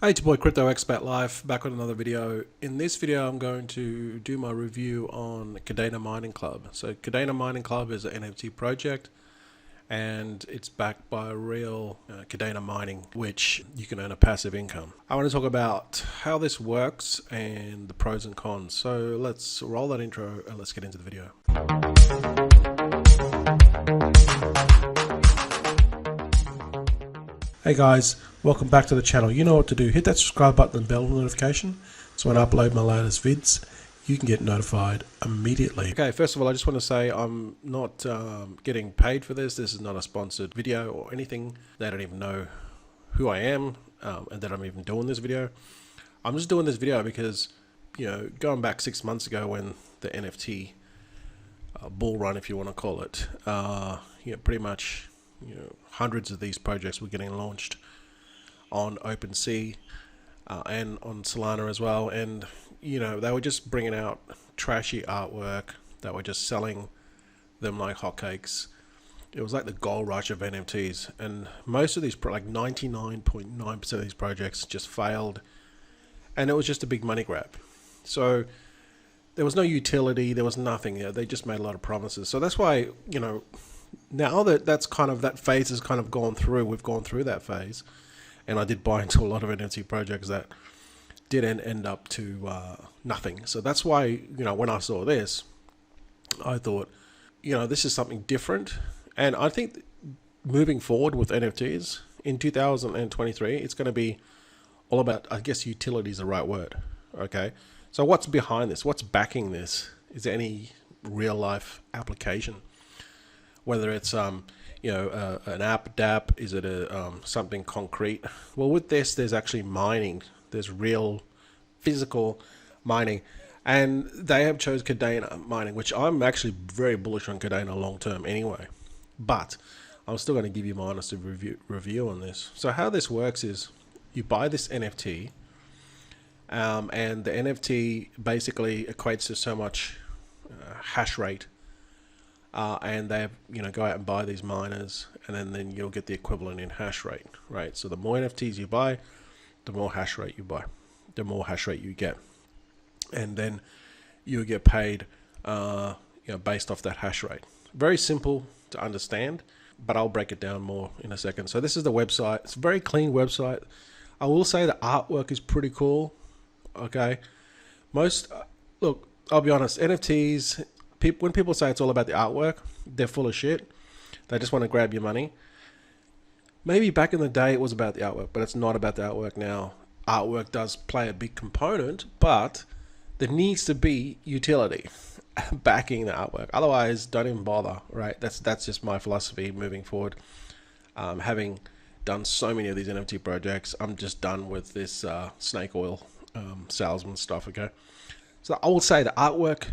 Hey, it's your boy Crypto Expat Life, back with another video. In this video, I'm going to do my review on Kadena Mining Club. So Kadena Mining Club is an NFT project, and it's backed by real Kadena mining, which you can earn a passive income. I want to talk about how this works and the pros and cons. So let's roll that intro and let's get into the video. Hey guys, welcome back to the channel. You know what to do. Hit that subscribe button and bell notification so when I upload my latest vids, you can get notified immediately. Okay, first of all, I just want to say I'm not getting paid for this. This is not a sponsored video or anything. They don't even know who I am and that I'm even doing this video. I'm just doing this video because, you know, going back 6 months ago when the NFT bull run, if you want to call it, pretty much, hundreds of these projects were getting launched on OpenSea and on Solana as well, and they were just bringing out trashy artwork that were just selling them like hotcakes. It was like the gold rush of NFTs, and most of these, like 99.9% of these projects, just failed, and it was just a big money grab. So there was no utility, there was nothing. They just made a lot of promises. So that's why, now that that phase has kind of gone through, we've gone through that phase, and I did buy into a lot of NFT projects that didn't end up to nothing. So that's why, when I saw this, I thought, this is something different. And I think moving forward with NFTs in 2023, it's going to be all about, I guess utility is the right word. Okay. So what's behind this? What's backing this? Is there any real life application? Whether it's an app, DApp, is it something concrete? Well, with this, there's actually mining. There's real physical mining, and they have chose Kadena Mining, which I'm actually very bullish on Kadena long term anyway. But I'm still going to give you my honest review on this. So how this works is you buy this NFT, and the NFT basically equates to so much hash rate. And they go out and buy these miners, and then you'll get the equivalent in hash rate, right? So the more NFTs you buy, the more hash rate you buy, the more hash rate you get, and then you get paid, based off that hash rate. Very simple to understand, but I'll break it down more in a second. So this is the website. It's a very clean website. I will say the artwork is pretty cool. Okay, look, I'll be honest, NFTs. When people say it's all about the artwork, they're full of shit. They just want to grab your money. Maybe back in the day it was about the artwork, but it's not about the artwork now. Artwork does play a big component, but there needs to be utility backing the artwork. Otherwise, don't even bother, right? That's just my philosophy moving forward. Having done so many of these NFT projects, I'm just done with this snake oil salesman stuff, okay? So I will say the artwork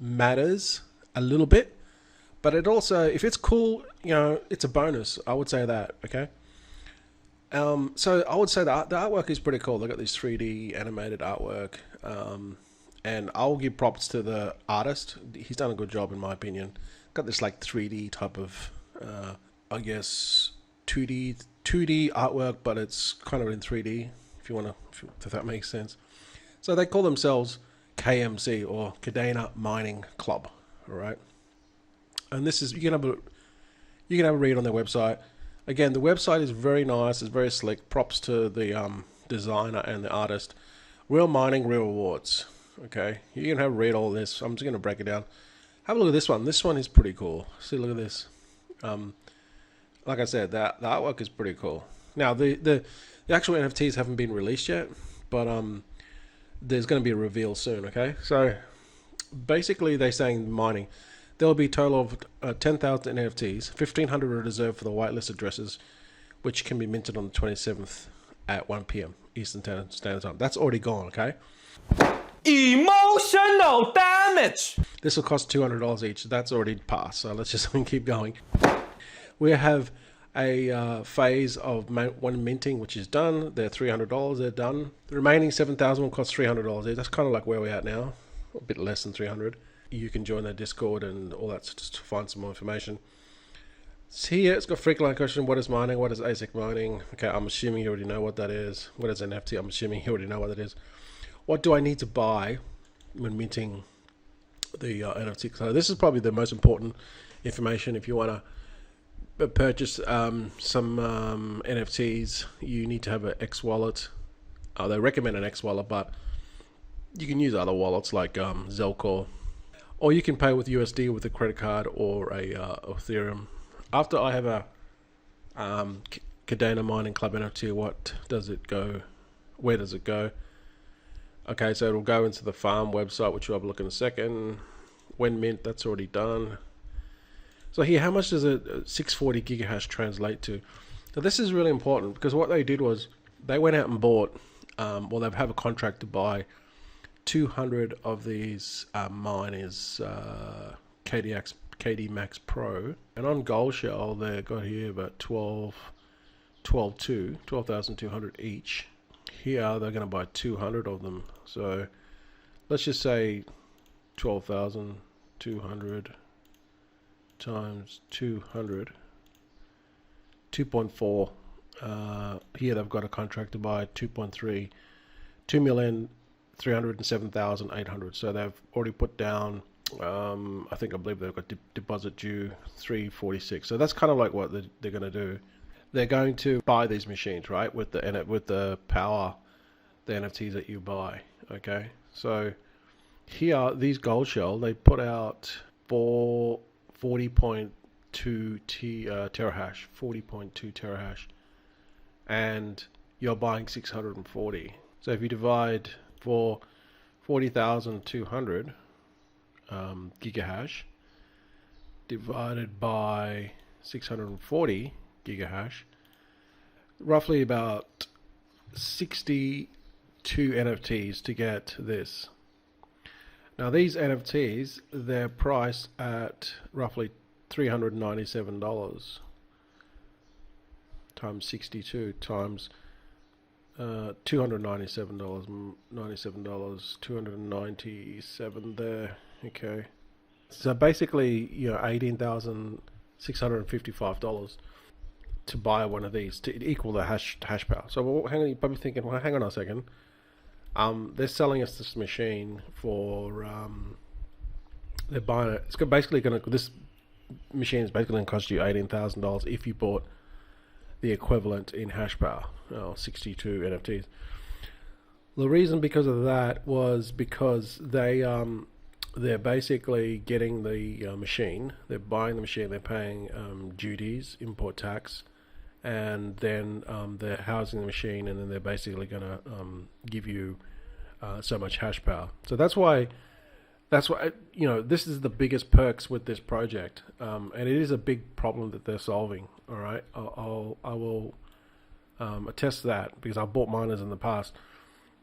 matters a little bit, but it also, if it's cool, it's a bonus. I would say that. Okay. So I would say that the artwork is pretty cool. They got this 3D animated artwork, and I'll give props to the artist. He's done a good job in my opinion. Got this like 3D type of, I guess 2D artwork, but it's kind of in 3D. If that makes sense. So they call themselves KMC, or Kadena Mining Club, all right? And this is, you can have a read on their website. Again, the website is very nice, it's very slick. Props to the designer and the artist. Real mining, real rewards. Okay, you can have a read all this. I'm just going to break it down. Have a look at this one. This one is pretty cool. See, look at this. Like I said, the artwork is pretty cool. Now the actual NFTs haven't been released yet, but there's going to be a reveal soon. Okay, so basically they're saying mining, there will be a total of 10,000 NFTs. 1,500 are reserved for the whitelist addresses, which can be minted on the 27th at 1 p.m. Eastern Standard Time. That's already gone. Okay, emotional damage. This will cost $200 each. That's already passed, so let's just keep going. We have a phase of one minting, which is done. They're $300. They're done. The remaining 7,000 will cost $300. That's kind of like where we're at now, a bit less than 300. You can join their Discord and all that just to find some more information. So here it's got frequent question, what is mining, what is ASIC mining? Okay, I'm assuming you already know what that is. What is NFT? I'm assuming you already know what that is. What do I need to buy when minting the NFT? So this is probably the most important information if you want to purchase some NFTs. You need to have an X wallet. They recommend an X wallet, but you can use other wallets like Zelcore, or you can pay with USD with a credit card or a Ethereum. After I have a Kadena Mining Club NFT, what does it go? Where does it go? Okay, so it'll go into the farm website, which we'll have a look in a second. When mint, that's already done. So here, how much does a 640 gigahash translate to? So this is really important because what they did was they went out and bought, well, they have a contract to buy 200 of these miners, KD Max Pro, and on Gold Shell they got here about 12,200 each. Here they're going to buy 200 of them, so let's just say 12,200 times 200, 2.4. Here they've got a contract to buy 2.3, 2,307,800. So they've already put down, I believe they've got deposit due 346. So that's kind of like what they're going to do. They're going to buy these machines, right, with the power, the NFTs that you buy. Okay, so here these Gold Shell, they put out 40.2 terahash, 40.2 terahash, and you're buying 640. So if you divide for 40,200 gigahash divided by 640 gigahash, roughly about 62 NFTs to get this. Now these NFTs, they're priced at roughly $397 times 62 times $297, $297 there. Okay, so basically, $18,655 to buy one of these to equal the hash power. So you're probably thinking, well, hang on a second. They're selling us this machine for they're buying it. It's basically this machine is basically going to cost you $18,000 if you bought the equivalent in hash power, 62 NFTs. The reason because of that was because they're basically getting the machine, they're buying the machine, they're paying duties, import tax, and then they're housing the machine, and then they're basically going to give you so much hash power. So that's why this is the biggest perks with this project, and it is a big problem that they're solving. All right, I will attest to that because I've bought miners in the past.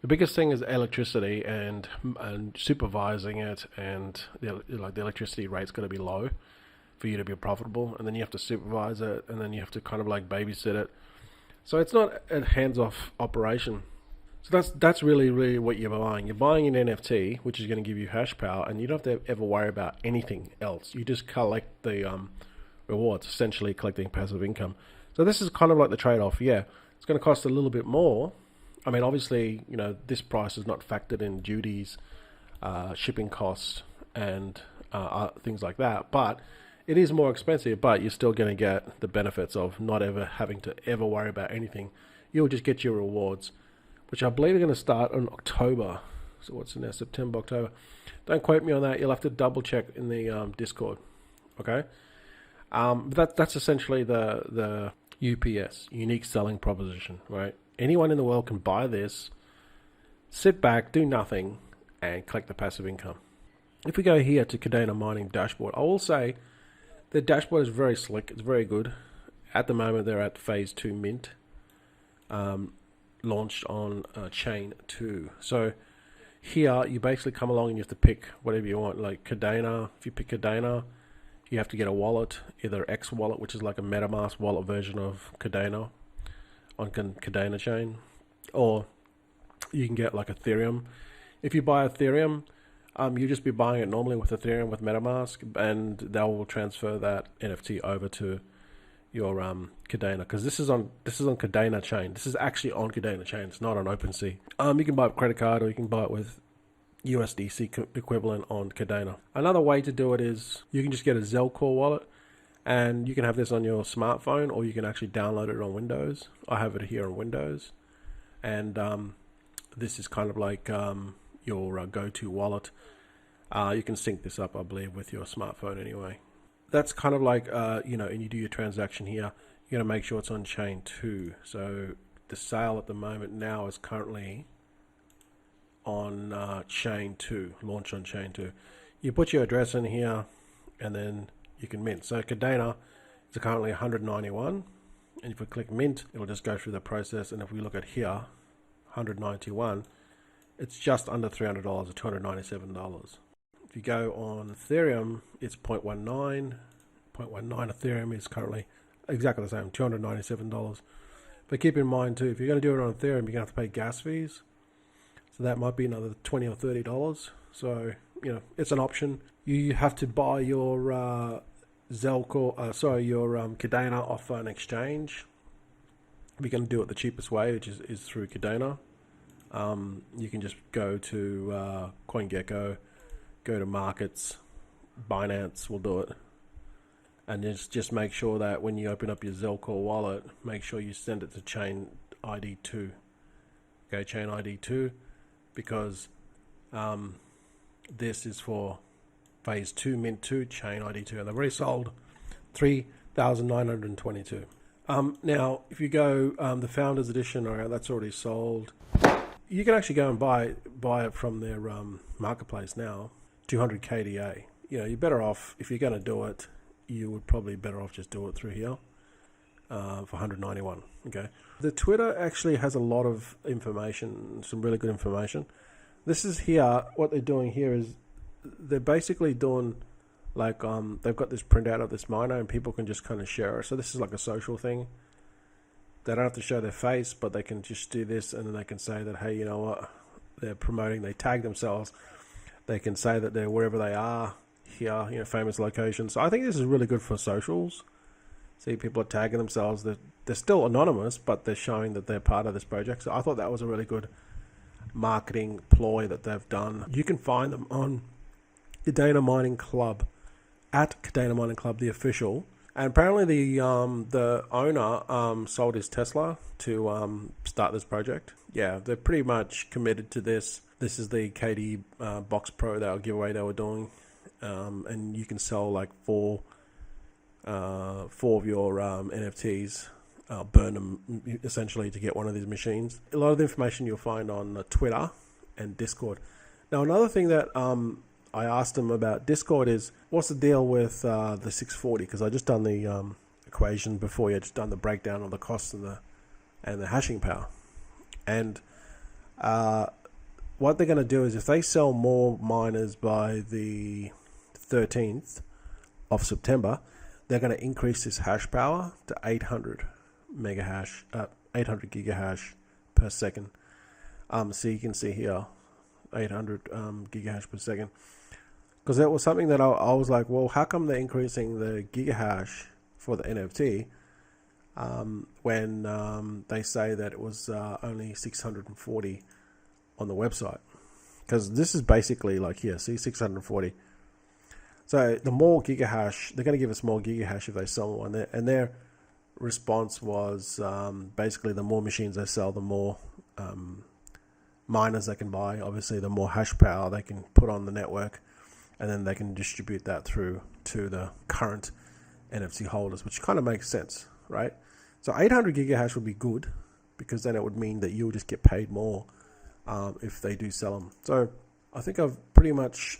The biggest thing is electricity and supervising it, and the electricity rate's got to be low for you to be profitable, and then you have to supervise it, and then you have to kind of like babysit it. So it's not a hands-off operation. So that's really what you're buying. You're buying an NFT, which is going to give you hash power, and you don't have to ever worry about anything else. You just collect the rewards, essentially collecting passive income. So this is kind of like the trade-off. Yeah, it's going to cost a little bit more. I mean, obviously, this price is not factored in duties, shipping costs, and things like that. But it is more expensive, but you're still going to get the benefits of not ever having to ever worry about anything. You'll just get your rewards, which I believe are going to start in October. So what's in there? September, October. Don't quote me on that. You'll have to double check in the Discord. Okay. That's essentially the UPS, unique selling proposition, right? Anyone in the world can buy this, sit back, do nothing, and collect the passive income. If we go here to Kadena Mining dashboard, I will say the dashboard is very slick. It's very good. At the moment, they're at phase 2 mint, launched on chain 2. So here, you basically come along and you have to pick whatever you want. Like Kadena, if you pick Kadena, you have to get a wallet, either X wallet, which is like a MetaMask wallet version of Kadena on Kadena chain, or you can get like Ethereum. If you buy Ethereum, you just be buying it normally with Ethereum with MetaMask, and they will transfer that NFT over to your Kadena, because this is on Kadena chain. This is actually on Kadena chain. It's not on OpenSea. You can buy it with credit card, or you can buy it with USDC equivalent on Kadena. Another way to do it is you can just get a Zelcore wallet, and you can have this on your smartphone, or you can actually download it on Windows. I have it here on Windows, and this is kind of like your go-to wallet. You can sync this up, I believe, with your smartphone anyway. That's kind of like, you know, and you do your transaction here, you got to make sure it's on chain 2. So the sale at the moment now is currently on chain 2, launch on chain 2. You put your address in here, and then you can mint. So Kadena is currently 191, and if we click mint, it'll just go through the process. And if we look at here, 191, it's just under $300 or $297. If you go on Ethereum, it's 0.19. 0.19 Ethereum is currently exactly the same, $297. But keep in mind too, if you're going to do it on Ethereum, you're going to have to pay gas fees. So that might be another $20 or $30. So, you know, it's an option. You have to buy your Kadena off an exchange. We're going to do it the cheapest way, which is through Kadena. You can just go to CoinGecko, go to markets, Binance will do it, and just make sure that when you open up your Zelcore wallet, make sure you send it to chain ID 2. Okay, chain ID 2, because this is for phase 2, mint 2, chain ID 2, and they've already sold 3,922. Now, if you go the Founders Edition, that's already sold. You can actually go and buy it from their marketplace now, 200 KDA. You know, you're better off, if you're going to do it, you would probably better off just do it through here for 191. Okay. The Twitter actually has a lot of information, some really good information. This is here, what they're doing here is they're basically doing like, they've got this printout of this miner and people can just kind of share it. So this is like a social thing. They don't have to show their face, but they can just do this, and then they can say that, hey, you know what, they're promoting, they tag themselves. They can say that they're wherever they are here, you know, famous locations. So I think this is really good for socials. See, people are tagging themselves. They're still anonymous, but they're showing that they're part of this project. So I thought that was a really good marketing ploy that they've done. You can find them on Kadena Mining Club, at Kadena Mining Club, the official. And apparently the owner sold his Tesla to start this project. Yeah, they're pretty much committed to this. This is the KD Box Pro giveaway they were doing, and you can sell like four of your NFTs, burn them essentially to get one of these machines. A lot of the information you'll find on Twitter and Discord. Now, another thing that I asked them about Discord is, what's the deal with the 640? Because I just done the equation before. You just done the breakdown of the costs and the hashing power. And what they're going to do is, if they sell more miners by the 13th of September, they're going to increase this hash power to 800 gigahash per second. So you can see here, 800 gigahash per second. Because that was something that I was like, well, how come they're increasing the gigahash for the NFT when they say that it was only 640 on the website? Because this is basically like here, see, 640. So the more gigahash, they're going to give us more gigahash if they sell one. And their response was basically the more machines they sell, the more miners they can buy. Obviously, the more hash power they can put on the network, and then they can distribute that through to the current NFT holders, which kind of makes sense, right? So 800 gigahash would be good, because then it would mean that you'll just get paid more if they do sell them. So I think I've pretty much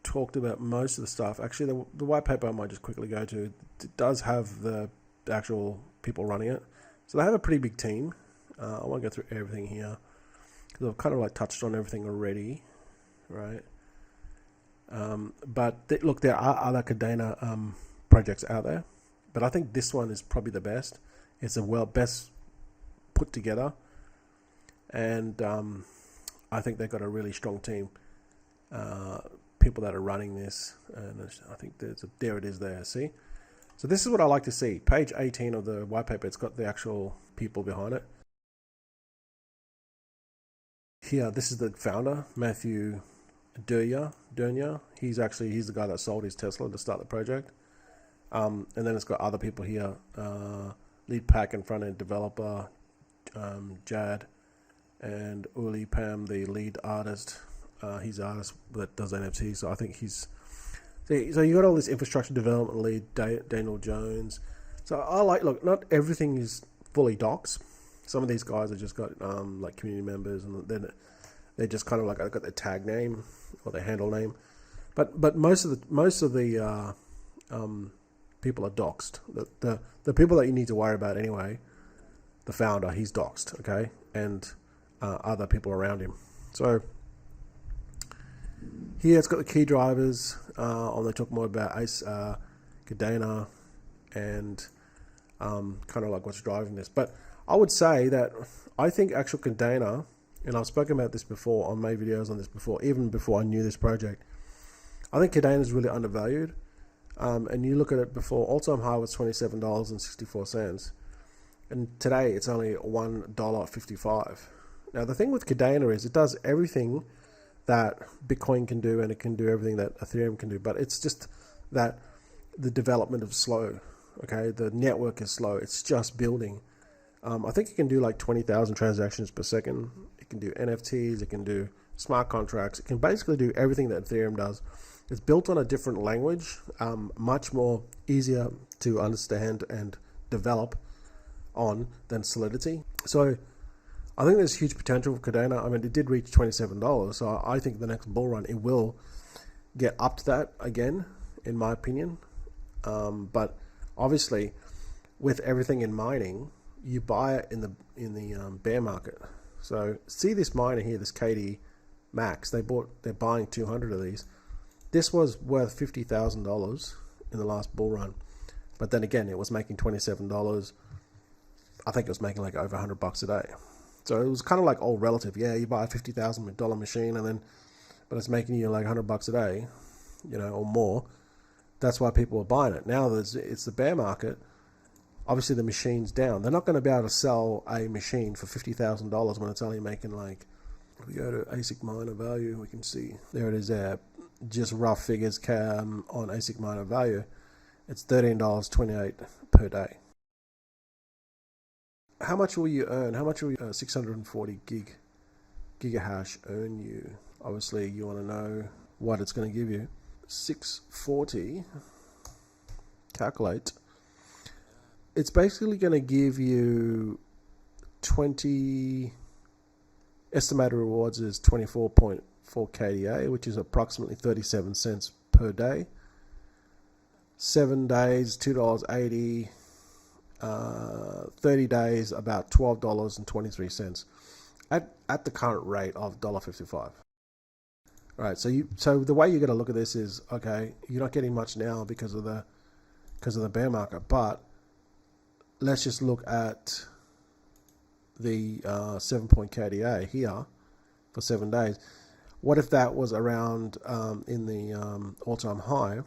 talked about most of the stuff. Actually, the white paper I might just quickly go to, it does have the actual people running it. So they have a pretty big team. I won't go through everything here, because I've kind of like touched on everything already, right? But look, there are other Kadena projects out there, but I think this one is probably the best. It's the best put together, and I think they've got a really strong team, people that are running this, and I think there it is there, see? So this is what I like to see. Page 18 of the white paper, it's got the actual people behind it. Here, this is the founder, Matthew Dernier. He's the guy that sold his Tesla to start the project. And then it's got other people here, lead pack and front end developer, Jad, and Uli Pam, the lead artist. He's the artist that does NFTs. So I think so you got all this infrastructure development lead, Daniel Jones. So look, not everything is fully docs. Some of these guys have just got like community members, and then they're just kind of like, I've got their tag name or their handle name. But most of the people are doxed. The people that you need to worry about anyway, the founder, he's doxed, okay, and other people around him. So here it's got the key drivers. They talk more about Kadena and kind of like what's driving this. But I would say that I think actual Kadena, and I've spoken about this before, I made videos on this before, even before I knew this project. I think Kadena is really undervalued. And you look at it before, all-time high was $27.64. And today it's only $1.55. Now the thing with Kadena is it does everything that Bitcoin can do, and it can do everything that Ethereum can do, but it's just that the development is slow. Okay, the network is slow. It's just building. I think it can do like 20,000 transactions per second. It can do NFTs. It can do smart contracts. It can basically do everything that Ethereum does. It's built on a different language, much more easier to understand and develop on than Solidity. So I think there's huge potential for Kadena. I mean, it did reach $27, so I think the next bull run it will get up to that again, in my opinion. But obviously, with everything in mining, you buy it in the bear market. So see this miner here, this KD Max. They're buying 200 of these. This was worth $50,000 in the last bull run, but then again, it was making $27. I think it was making like over $100 a day. So it was kind of like all relative. Yeah, you buy a $50,000 machine, but it's making you like $100 a day, or more. That's why people are buying it. Now it's the bear market. Obviously, the machine's down. They're not going to be able to sell a machine for $50,000 when it's only making like. If we go to ASIC miner value, we can see there it is there. Just rough figures on ASIC miner value. It's $13.28 per day. How much will you earn? How much will 640 gigahash earn you? Obviously, you want to know what it's going to give you. 640, calculate. It's basically going to give you 20, estimated rewards is 24.4 KDA, which is approximately 37 cents per day. 7 days, $2.80. 30 days, about $12.23 at the current rate of $1.55. All right, so the way you got to look at this is, okay, you're not getting much now because of the bear market, but let's just look at the 7 KDA here for 7 days. What if that was around in the all-time high?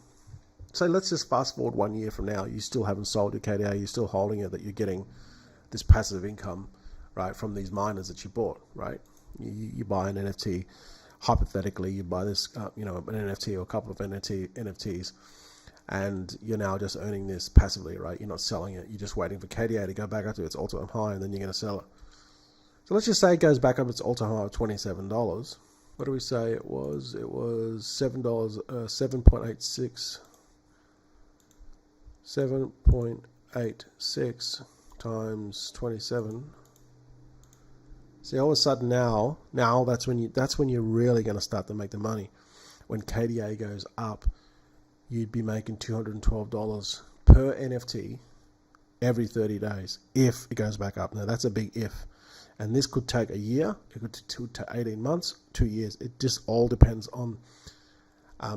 So let's just fast forward 1 year from now. You still haven't sold your KDA. You're still holding it. That you're getting this passive income, right, from these miners that you bought, right? You buy an NFT. Hypothetically, you buy this, an NFT or a couple of NFTs, and you're now just earning this passively, right? You're not selling it. You're just waiting for KDA to go back up to its all-time high, and then you're going to sell it. So let's just say it goes back up its all-time high of $27. What do we say it was? It was $7, 7.86. 7.86 times 27. See, all of a sudden now that's when you're really going to start to make the money. When KDA goes up, you'd be making $212 per NFT every 30 days if it goes back up. Now that's a big if, and this could take a year. It could take 18 months, 2 years. It just all depends on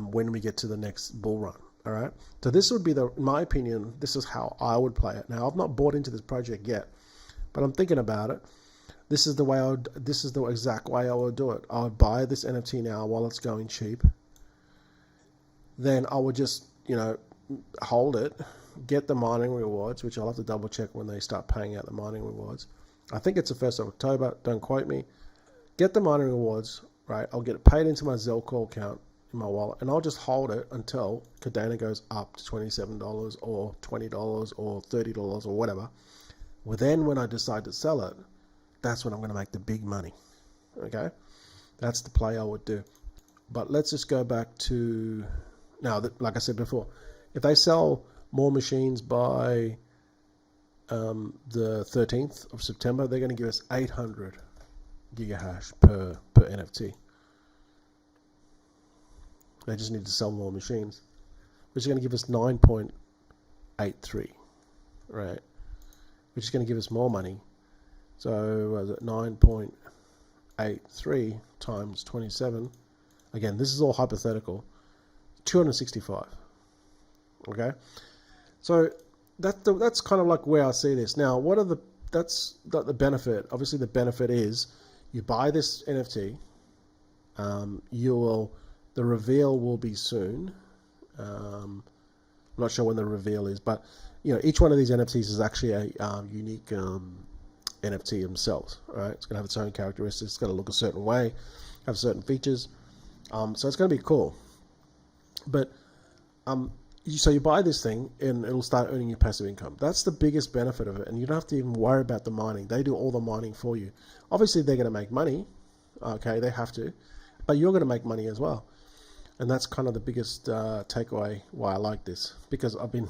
when we get to the next bull run. All right. So this would be in my opinion, this is how I would play it. Now I've not bought into this project yet, but I'm thinking about it. This is the exact way I would do it. I would buy this NFT now while it's going cheap. Then I would just, hold it get the mining rewards, which I'll have to double check when they start paying out the mining rewards. I think it's the 1st of October, don't quote me. Get the mining rewards, right? I'll get it paid into my Zelcore account in my wallet, and I'll just hold it until Kadena goes up to $27 or $20 or $30 or whatever. Well, then when I decide to sell it, that's when I'm going to make the big money. Okay, that's the play I would do. But let's just go back to now. Like I said before, if they sell more machines by the 13th of September, they're going to give us 800 gigahash per NFT. They just need to sell more machines, which is going to give us 9.83, right? Which is going to give us more money. So was it 9.83 times 27? Again, this is all hypothetical. 265. Okay, so that's kind of like where I see this. Now, what are the benefit? Obviously, the benefit is you buy this NFT. The reveal will be soon. I'm not sure when the reveal is, but each one of these NFTs is actually a unique NFT themselves, right? It's going to have its own characteristics. It's going to look a certain way, have certain features. So it's going to be cool. But so you buy this thing and it'll start earning you passive income. That's the biggest benefit of it, and you don't have to even worry about the mining. They do all the mining for you. Obviously, they're going to make money. Okay, they have to, but you're going to make money as well. And that's kind of the biggest takeaway why I like this, because I've been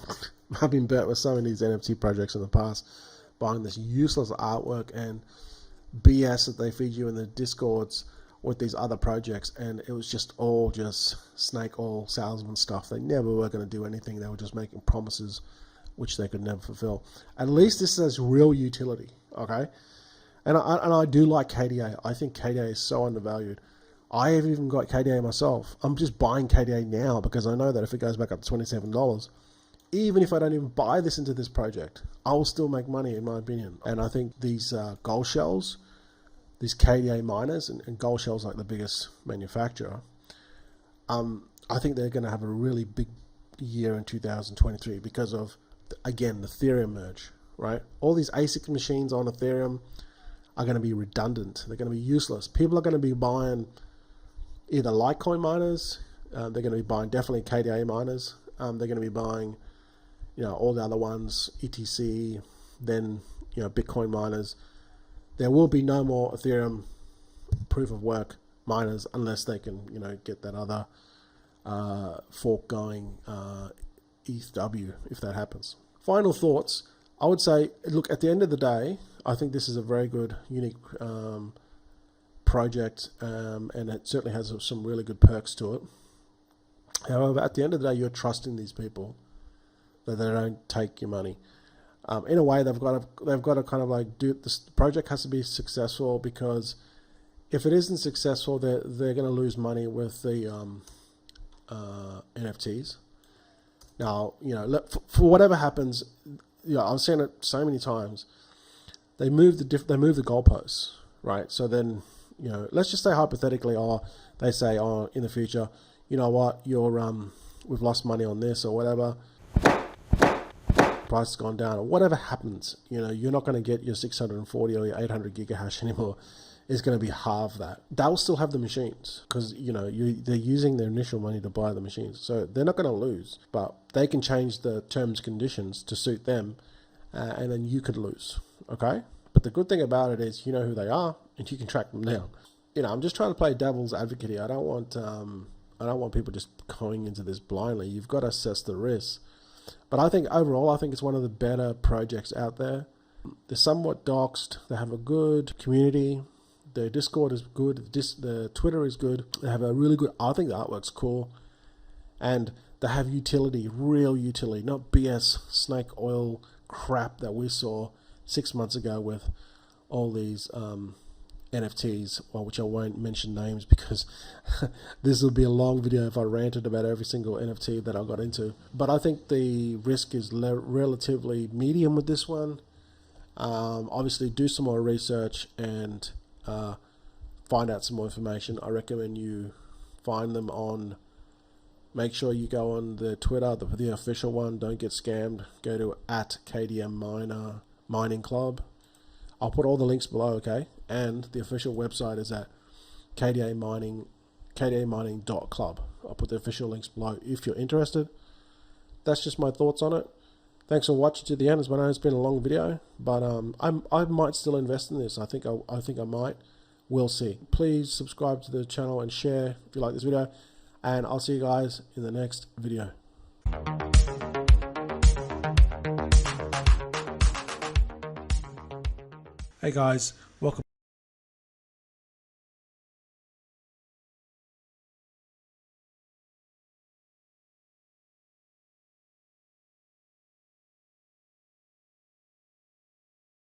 burnt with some of these NFT projects in the past, buying this useless artwork and BS that they feed you in the Discords with these other projects, and it was just all snake oil salesman stuff. They never were going to do anything. They were just making promises which they could never fulfill. At least this has real utility, okay? And I do like KDA. I think KDA is so undervalued. I have even got KDA myself. I'm just buying KDA now because I know that if it goes back up to $27, even if I don't even buy this into this project, I will still make money, in my opinion. And I think these gold shells, these KDA miners, and gold shells like the biggest manufacturer, I think they're going to have a really big year in 2023 because of, again, the Ethereum merge, right? All these ASIC machines on Ethereum are going to be redundant. They're going to be useless. People are going to be buying either Litecoin miners, they're going to be buying definitely KDA miners, they're going to be buying, all the other ones, ETC, then, Bitcoin miners. There will be no more Ethereum proof of work miners unless they can, get that other fork going, ETHW, if that happens. Final thoughts. I would say, look, at the end of the day, I think this is a very good, unique project, and it certainly has some really good perks to it. However, at the end of the day, you're trusting these people that they don't take your money. In a way, they've got to kind of like do this. The project has to be successful, because if it isn't successful, they're going to lose money with the NFTs. Now, for whatever happens, I've seen it so many times. They move the goalposts, right? So then, let's just say hypothetically, they say, in the future, you know what, we've lost money on this or whatever, price has gone down or whatever happens, you're not going to get your 640 or your 800 gigahash anymore. It's going to be half that. They'll still have the machines because, they're using their initial money to buy the machines. So they're not going to lose, but they can change the terms and conditions to suit them, and then you could lose, okay? But the good thing about it is you know who they are and you can track them down. I'm just trying to play devil's advocate here. I don't want people just going into this blindly. You've got to assess the risk. But I think overall, it's one of the better projects out there. They're somewhat doxed. They have a good community. Their Discord is good. The Twitter is good. They have a really good, I think the artwork's cool. And they have utility, real utility, not BS snake oil crap that we saw 6 months ago with all these NFTs, which I won't mention names because this will be a long video if I ranted about every single NFT that I got into. But I think the risk is relatively medium with this one. Obviously, do some more research and find out some more information. I recommend you find them on Make sure you go on the Twitter, the official one. Don't get scammed. Go to @Kadena Mining Club. I'll put all the links below, okay? And the official website is at KDAmining.club. I'll put the official links below if you're interested. That's just my thoughts on it. Thanks for watching to the end. As I know it's been a long video, but I might still invest in this. I think I might. We'll see. Please subscribe to the channel and share if you like this video. And I'll see you guys in the next video. Hey guys,